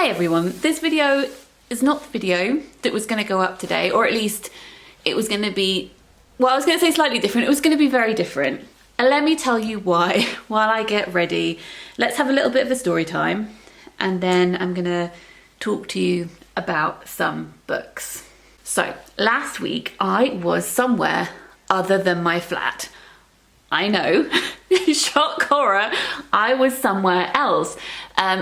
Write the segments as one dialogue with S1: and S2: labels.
S1: Hi everyone, this video is not the video that was going to go up today, or at least it was going to be, well, I was going to say slightly different. It was going to be very different. And let me tell you why while I get ready. Let's have a little bit of a story time and then I'm going to talk to you about some books. So last week I was somewhere other than my flat. I know, shock horror, I was somewhere else,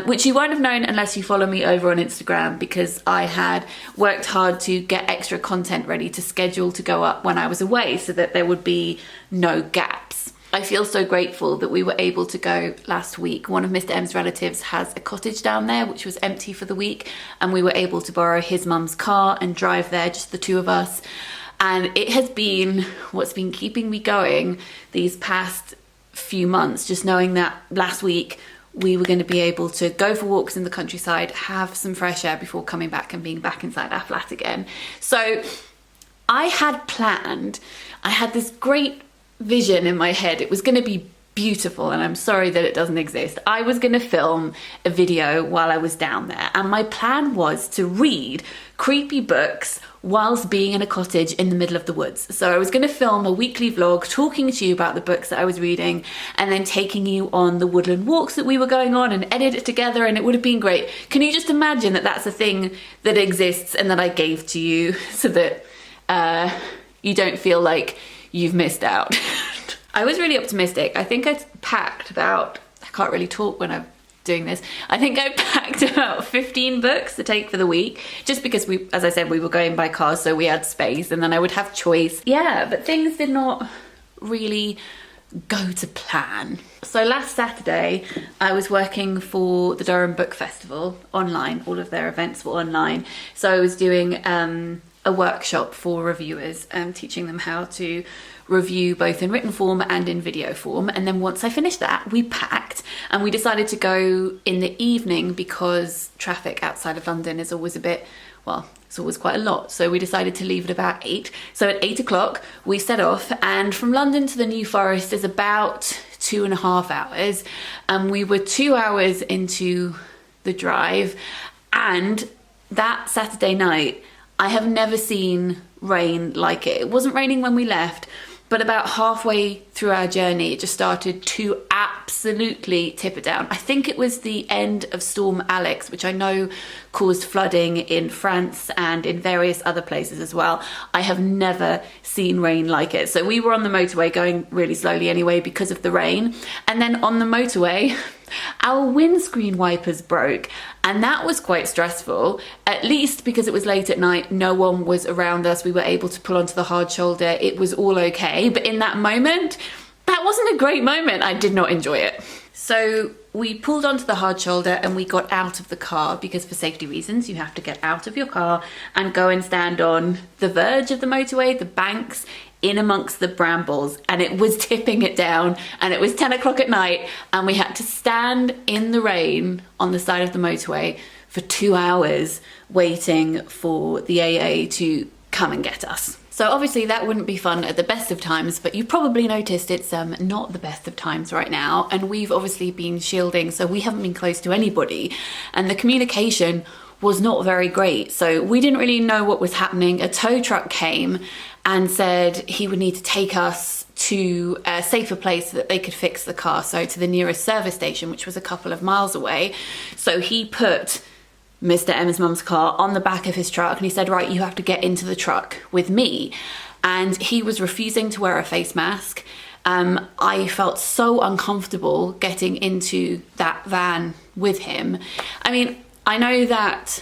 S1: which you won't have known unless you follow me over on Instagram, because I had worked hard to get extra content ready to schedule to go up when I was away so that there would be no gaps. I feel so grateful that we were able to go last week. One of Mr. M's relatives has a cottage down there which was empty for the week, and we were able to borrow his mum's car and drive there, just the two of us. And it has been what's been keeping me going these past few months, just knowing that last week we were going to be able to go for walks in the countryside, have some fresh air before coming back and being back inside our flat again. So I had planned, I had this great vision in my head. It was going to be beautiful, and I'm sorry that it doesn't exist. I was going to film a video while I was down there, and my plan was to read creepy books whilst being in a cottage in the middle of the woods. So I was going to film a weekly vlog talking to you about the books that I was reading and then taking you on the woodland walks that we were going on and edit it together, and it would have been great. Can you just imagine that that's a thing that exists and that I gave to you so that you don't feel like you've missed out? I was really optimistic. I think I packed about, I can't really talk when I'm doing this. I think I packed about 15 books to take for the week, just because we, as I said, we were going by car, so we had space and then I would have choice. Yeah, but things did not really go to plan. So last Saturday, I was working for the Durham Book Festival online. All of their events were online. So I was doing a workshop for reviewers, teaching them how to review both in written form and in video form. And then once I finished that, we packed and we decided to go in the evening because traffic outside of London is always a bit, well, it's always quite a lot. So we decided to leave at about 8. So at 8 o'clock we set off, and from London to the New Forest is about 2.5 hours. And we were 2 hours into the drive, and that Saturday night, I have never seen rain like it. It wasn't raining when we left, but about halfway through our journey, it just started to absolutely tip it down. I think it was the end of Storm Alex, which I know caused flooding in France and in various other places as well. I have never seen rain like it. So we were on the motorway going really slowly anyway because of the rain. And then on the motorway, our windscreen wipers broke, and that was quite stressful, at least because it was late at night. No one was around us. We were able to pull onto the hard shoulder. It was all okay. But in that moment, that wasn't a great moment. I did not enjoy it. So we pulled onto the hard shoulder and we got out of the car, because for safety reasons, you have to get out of your car and go and stand on the verge of the motorway, the banks, in amongst the brambles, and it was tipping it down, and it was 10 o'clock at night, and we had to stand in the rain on the side of the motorway for 2 hours waiting for the AA to come and get us. So obviously that wouldn't be fun at the best of times, but you probably noticed it's not the best of times right now, and we've obviously been shielding, so we haven't been close to anybody, and the communication was not very great. So we didn't really know what was happening. A tow truck came and said he would need to take us to a safer place so that they could fix the car, so to the nearest service station, which was a couple of miles away. So he put Mr. M's mum's car on the back of his truck and he said, right, you have to get into the truck with me. And he was refusing to wear a face mask. I felt so uncomfortable getting into that van with him. I mean, I know that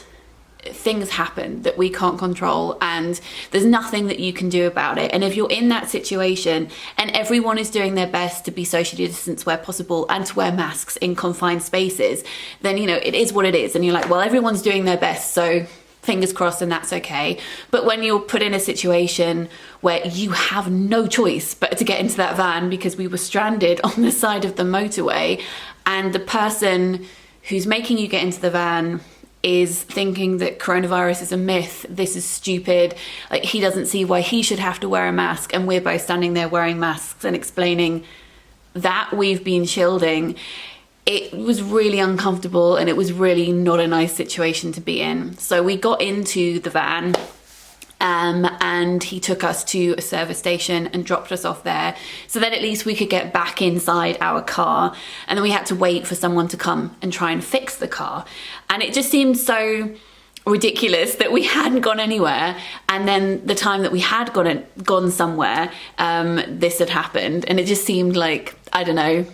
S1: things happen that we can't control and there's nothing that you can do about it. And if you're in that situation and everyone is doing their best to be socially distanced where possible and to wear masks in confined spaces, then, you know, it is what it is. And you're like, well, everyone's doing their best, so fingers crossed, and that's okay. But when you're put in a situation where you have no choice but to get into that van, because we were stranded on the side of the motorway, and the person who's making you get into the van is thinking that coronavirus is a myth, this is stupid, like he doesn't see why he should have to wear a mask, and we're both standing there wearing masks and explaining that we've been shielding, it was really uncomfortable and it was really not a nice situation to be in. So we got into the van and he took us to a service station and dropped us off there, so that at least we could get back inside our car. And then we had to wait for someone to come and try and fix the car. And it just seemed so ridiculous that we hadn't gone anywhere, and then the time that we had gone somewhere, this had happened. And it just seemed like, I don't know,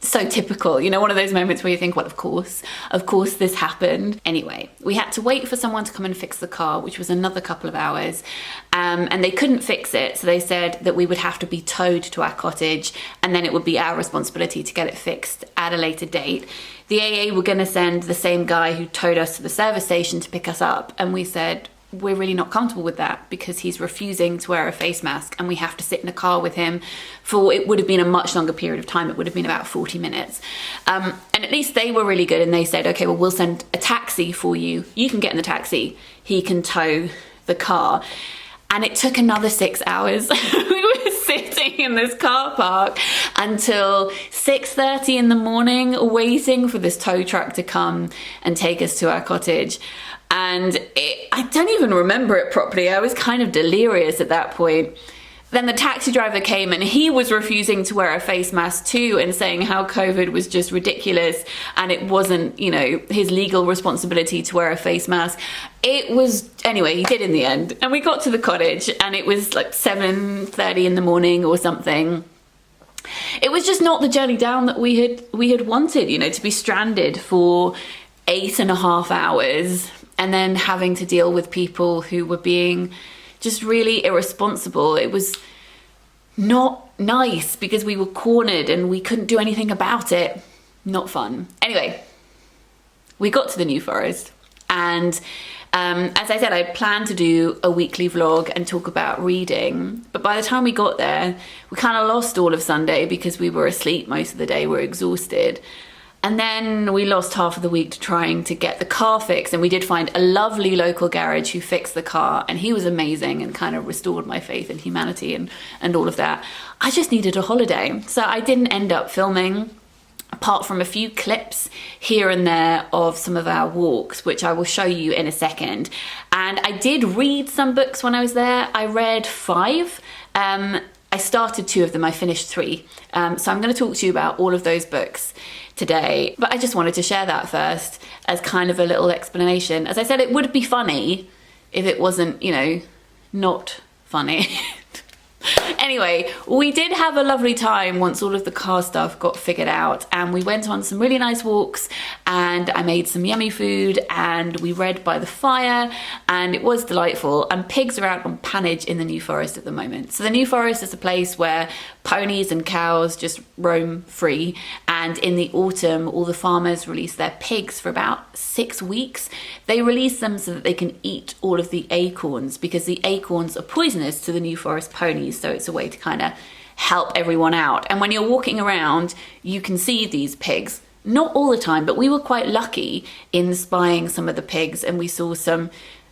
S1: so typical, you know, one of those moments where you think, well, of course this happened. Anyway, we had to wait for someone to come and fix the car, which was another couple of hours, and they couldn't fix it, so they said that we would have to be towed to our cottage, and then it would be our responsibility to get it fixed at a later date. The AA were going to send the same guy who towed us to the service station to pick us up, and we said, we're really not comfortable with that because he's refusing to wear a face mask, and we have to sit in a car with him for, it would have been a much longer period of time. It would have been about 40 minutes. And at least they were really good, and they said, okay, well, we'll send a taxi for you. You can get in the taxi. He can tow the car. And it took another 6 hours. We were sitting in this car park until 6:30 in the morning, waiting for this tow truck to come and take us to our cottage. And I don't even remember it properly. I was kind of delirious at that point. Then the taxi driver came and he was refusing to wear a face mask too, and saying how COVID was just ridiculous and it wasn't, you know, his legal responsibility to wear a face mask. It was, anyway, he did in the end. And we got to the cottage and it was like 7:30 in the morning or something. It was just not the journey down that we had wanted, you know, to be stranded for 8.5 hours and then having to deal with people who were being just really irresponsible. It was not nice because we were cornered and we couldn't do anything about it. Not fun. Anyway, we got to the New Forest, and as I said, I planned to do a weekly vlog and talk about reading, but by the time we got there, we kind of lost all of Sunday because we were asleep most of the day. We were exhausted. And then we lost half of the week to trying to get the car fixed, and we did find a lovely local garage who fixed the car, and he was amazing and kind of restored my faith in humanity and all of that. I just needed a holiday, so I didn't end up filming, apart from a few clips here and there of some of our walks, which I will show you in a second. And I did read some books when I was there. I read 5. I started 2 of them, I finished 3. So I'm going to talk to you about all of those books today, but I just wanted to share that first as kind of a little explanation. As I said, it would be funny if it wasn't, you know, not funny. Anyway, we did have a lovely time once all of the car stuff got figured out, and we went on some really nice walks, and I made some yummy food, and we read by the fire, and it was delightful. And pigs are out on pannage in the New Forest at the moment. So the New Forest is a place where ponies and cows just roam free, and in the autumn all the farmers release their pigs for about 6 weeks. They release them so that they can eat all of the acorns, because the acorns are poisonous to the New Forest ponies, so it's a way to kind of help everyone out. And when you're walking around, you can see these pigs, not all the time, but we were quite lucky in spying some of the pigs, and we saw some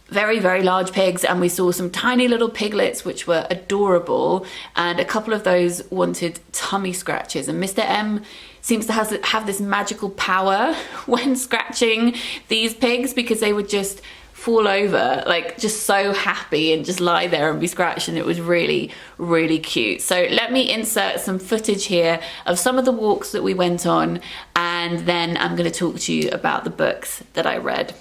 S1: very, very large pigs, and we saw some tiny little piglets which were adorable, and a couple of those wanted tummy scratches. And Mr. M seems to have this magical power when scratching these pigs, because they would just fall over, like just so happy, and just lie there and be scratched, and it was really, really cute. So let me insert some footage here of some of the walks that we went on, and then I'm going to talk to you about the books that I read.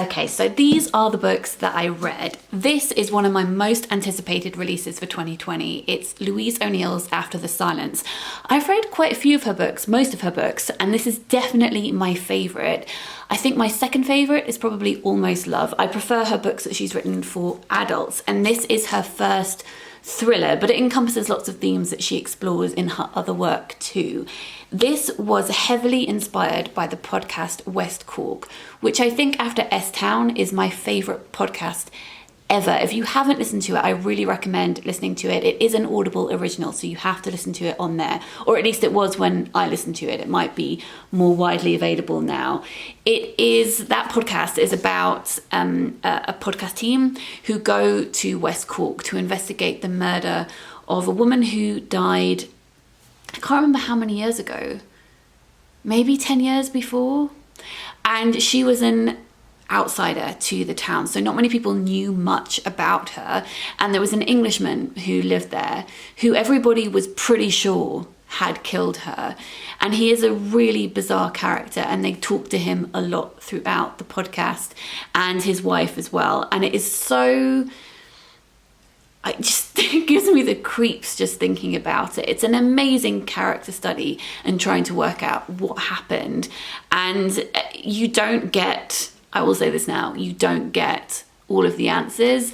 S1: Okay, so these are the books that I read. This is one of my most anticipated releases for 2020. It's Louise O'Neill's After the Silence. I've read quite a few of her books, most of her books, and this is definitely my favourite. I think my second favourite is probably Almost Love. I prefer her books that she's written for adults, and this is her first thriller, but it encompasses lots of themes that she explores in her other work too. This was heavily inspired by the podcast West Cork, which I think after S-Town is my favourite podcast ever. If you haven't listened to it, I really recommend listening to it. It is an Audible original, so you have to listen to it on there, or at least it was when I listened to it. It might be more widely available now. That podcast is about a podcast team who go to West Cork to investigate the murder of a woman who died, I can't remember how many years ago, maybe 10 years before, and she was an outsider to the town, so not many people knew much about her, and there was an Englishman who lived there who everybody was pretty sure had killed her, and he is a really bizarre character, and they talk to him a lot throughout the podcast, and his wife as well, and it is so... it gives me the creeps just thinking about it. It's an amazing character study and trying to work out what happened, and you don't get... I will say this now, you don't get all of the answers,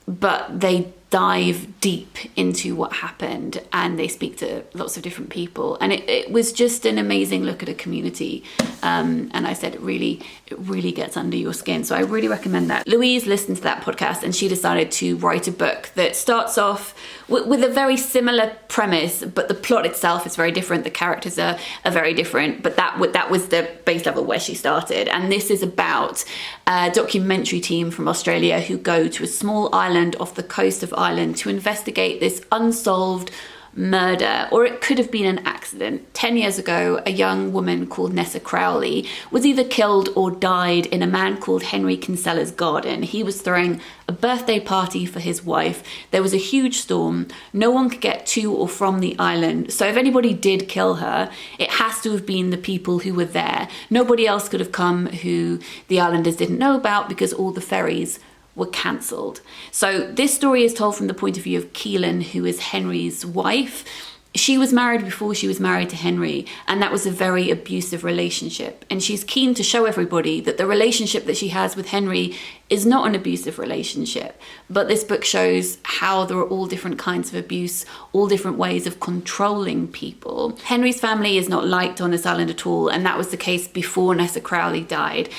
S1: but they dive deep into what happened and they speak to lots of different people, and it was just an amazing look at a community, and I said it really gets under your skin, so I really recommend that. Louise listened to that podcast and she decided to write a book that starts off with a very similar premise, but the plot itself is very different, the characters are very different, but that was the base level where she started. And this is about a documentary team from Australia who go to a small island off the coast of Ireland to investigate this unsolved murder, or it could have been an accident. 10 years ago, a young woman called Nessa Crowley was either killed or died in a man called Henry Kinsella's garden. He was throwing a birthday party for his wife. There was a huge storm. No one could get to or from the island. So if anybody did kill her, it has to have been the people who were there. Nobody else could have come who the islanders didn't know about because all the ferries were cancelled. So this story is told from the point of view of Keelan, who is Henry's wife. She was married before she was married to Henry, and that was a very abusive relationship. And she's keen to show everybody that the relationship that she has with Henry is not an abusive relationship. But this book shows how there are all different kinds of abuse, all different ways of controlling people. Henry's family is not liked on this island at all, and that was the case before Nessa Crowley died.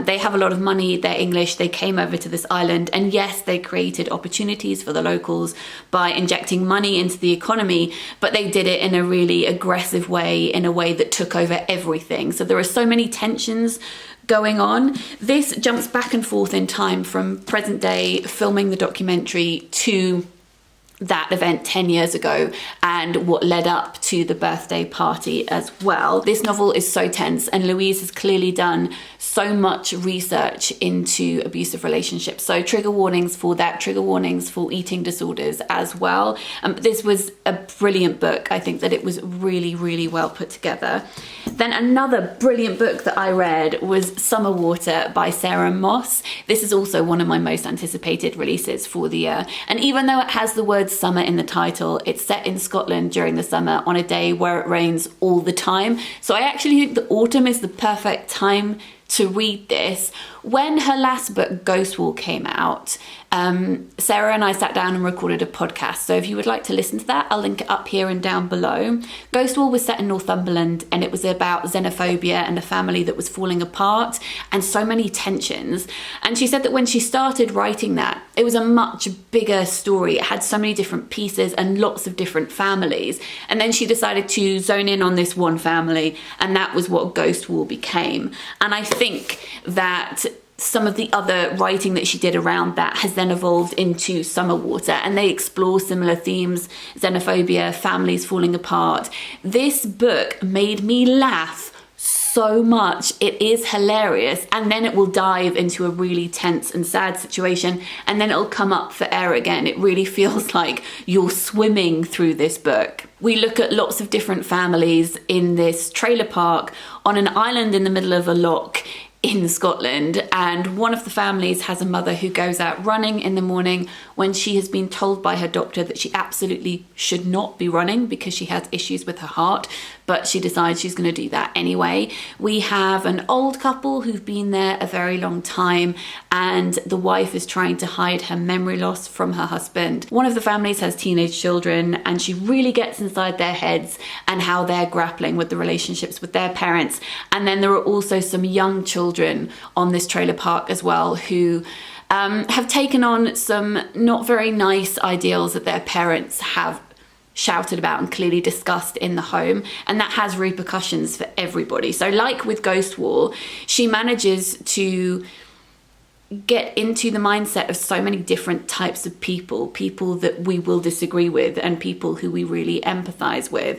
S1: They have a lot of money, they're English, they came over to this island, and yes, they created opportunities for the locals by injecting money into the economy, but they did it in a really aggressive way, in a way that took over everything. So there are so many tensions going on. This jumps back and forth in time from present day filming the documentary to that event 10 years ago and what led up to the birthday party as well. This novel is so tense, and Louise has clearly done so much research into abusive relationships. So trigger warnings for that, trigger warnings for eating disorders as well. This was a brilliant book. I think that it was really well put together. Then another brilliant book that I read was Summerwater by Sara Moss. This is also one of my most anticipated releases for the year. And even though it has the word summer in the title, it's set in Scotland during the summer on a day where it rains all the time. So I actually think the autumn is the perfect time to read this. When her last book, Ghostwall, came out, Sara and I sat down and recorded a podcast. So if you would like to listen to that, I'll link it up here and down below. Ghostwall was set in Northumberland, and it was about xenophobia and a family that was falling apart and so many tensions. And she said that when she started writing that, it was a much bigger story. It had so many different pieces and lots of different families. And then she decided to zone in on this one family, and that was what Ghostwall became. And I think that some of the other writing that she did around that has then evolved into Summerwater, and they explore similar themes: xenophobia, families falling apart. This book made me laugh so much. It is hilarious, and then it will dive into a really tense and sad situation, and then it'll come up for air again. It really feels like you're swimming through this book. We look at lots of different families in this trailer park on an island in the middle of a loch in Scotland, and one of the families has a mother who goes out running in the morning when she has been told by her doctor that she absolutely should not be running because she has issues with her heart, but she decides she's going to do that anyway. We have an old couple who've been there a very long time, and the wife is trying to hide her memory loss from her husband. One of the families has teenage children, and she really gets inside their heads and how they're grappling with the relationships with their parents. And then there are also some young children on this trailer park as well who have taken on some not very nice ideals that their parents have shouted about and clearly discussed in the home, and that has repercussions for everybody. So like with Ghost Wall, she manages to get into the mindset of so many different types of people that we will disagree with and people who we really empathize with,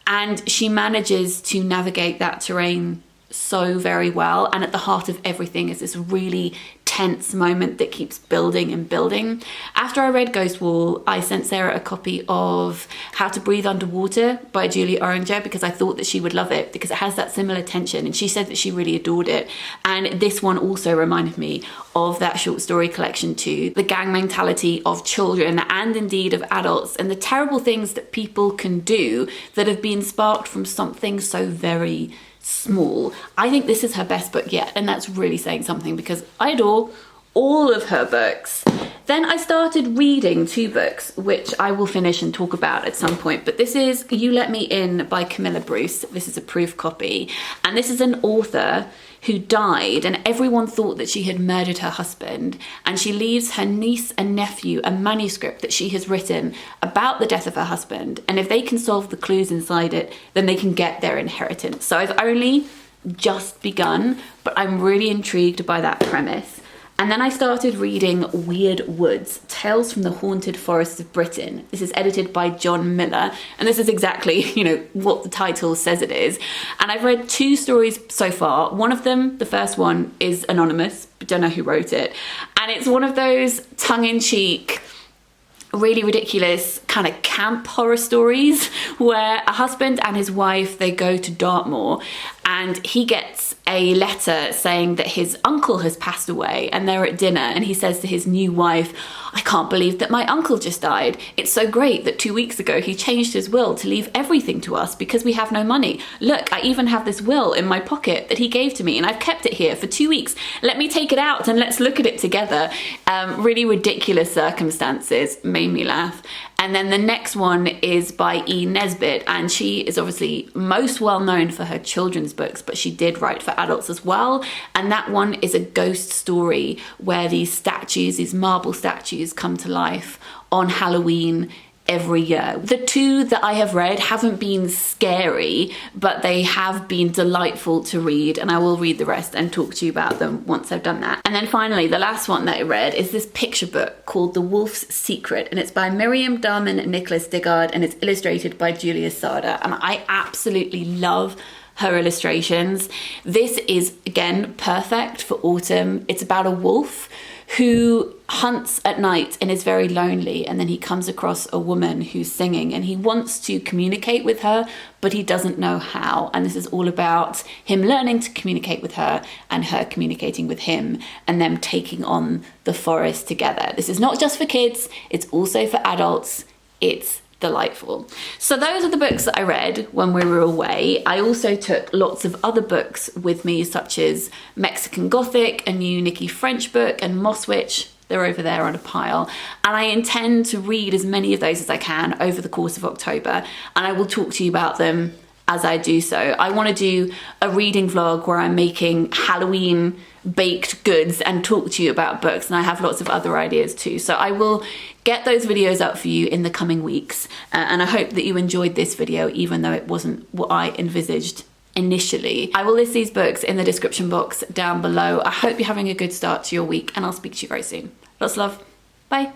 S1: and she manages to navigate that terrain so very well. And at the heart of everything is this really tense moment that keeps building and building. After I read Ghost Wall, I sent Sara a copy of How to Breathe Underwater by Julie Oringer because I thought that she would love it because it has that similar tension, and she said that she really adored it. And this one also reminded me of that short story collection too, the gang mentality of children and indeed of adults, and the terrible things that people can do that have been sparked from something so very small. I think this is her best book yet, and that's really saying something because I adore all of her books. Then I started reading 2 books, which I will finish and talk about at some point, but this is You Let Me In by Camilla Bruce. This is a proof copy, and this is an author who died, and everyone thought that she had murdered her husband, and she leaves her niece and nephew a manuscript that she has written about the death of her husband, and if they can solve the clues inside it, then they can get their inheritance. So I've only just begun, but I'm really intrigued by that premise. And then I started reading Weird Woods, Tales from the Haunted Forests of Britain. This is edited by John Miller, and this is exactly, what the title says it is. And I've read 2 stories so far. One of them, the first one, is anonymous, but don't know who wrote it. And it's one of those tongue-in-cheek, really ridiculous kind of camp horror stories where a husband and his wife, they go to Dartmoor, and he gets a letter saying that his uncle has passed away, and they're at dinner, and he says to his new wife, "I can't believe that my uncle just died. It's so great that 2 weeks ago he changed his will to leave everything to us because we have no money. Look, I even have this will in my pocket that he gave to me, and I've kept it here for 2 weeks. Let me take it out and let's look at it together." Really ridiculous circumstances, made me laugh. And then the next one is by E. Nesbitt, and she is obviously most well known for her children's books, but she did write for adults as well. And that one is a ghost story where these statues, these marble statues, come to life on Halloween every year. The 2 that I have read haven't been scary, but they have been delightful to read, and I will read the rest and talk to you about them once I've done that. And then finally, the last one that I read is this picture book called The Wolf's Secret, and it's by Miriam Darman and Nicolas Digard, and it's illustrated by Julia Sada, and I absolutely love her illustrations. This is, again, perfect for autumn. It's about a wolf who hunts at night and is very lonely, and then he comes across a woman who's singing, and he wants to communicate with her, but he doesn't know how. And this is all about him learning to communicate with her and her communicating with him, and them taking on the forest together. This is not just for kids, it's also for adults. It's delightful. So those are the books that I read when we were away. I also took lots of other books with me, such as Mexican Gothic, a new Nicci French book, and Mosswitch. They're over there on a pile. And I intend to read as many of those as I can over the course of October, and I will talk to you about them as I do so. I want to do a reading vlog where I'm making Halloween baked goods and talk to you about books, and I have lots of other ideas too. So I will get those videos up for you in the coming weeks, and I hope that you enjoyed this video even though it wasn't what I envisaged initially. I will list these books in the description box down below. I hope you're having a good start to your week, and I'll speak to you very soon. Lots of love. Bye.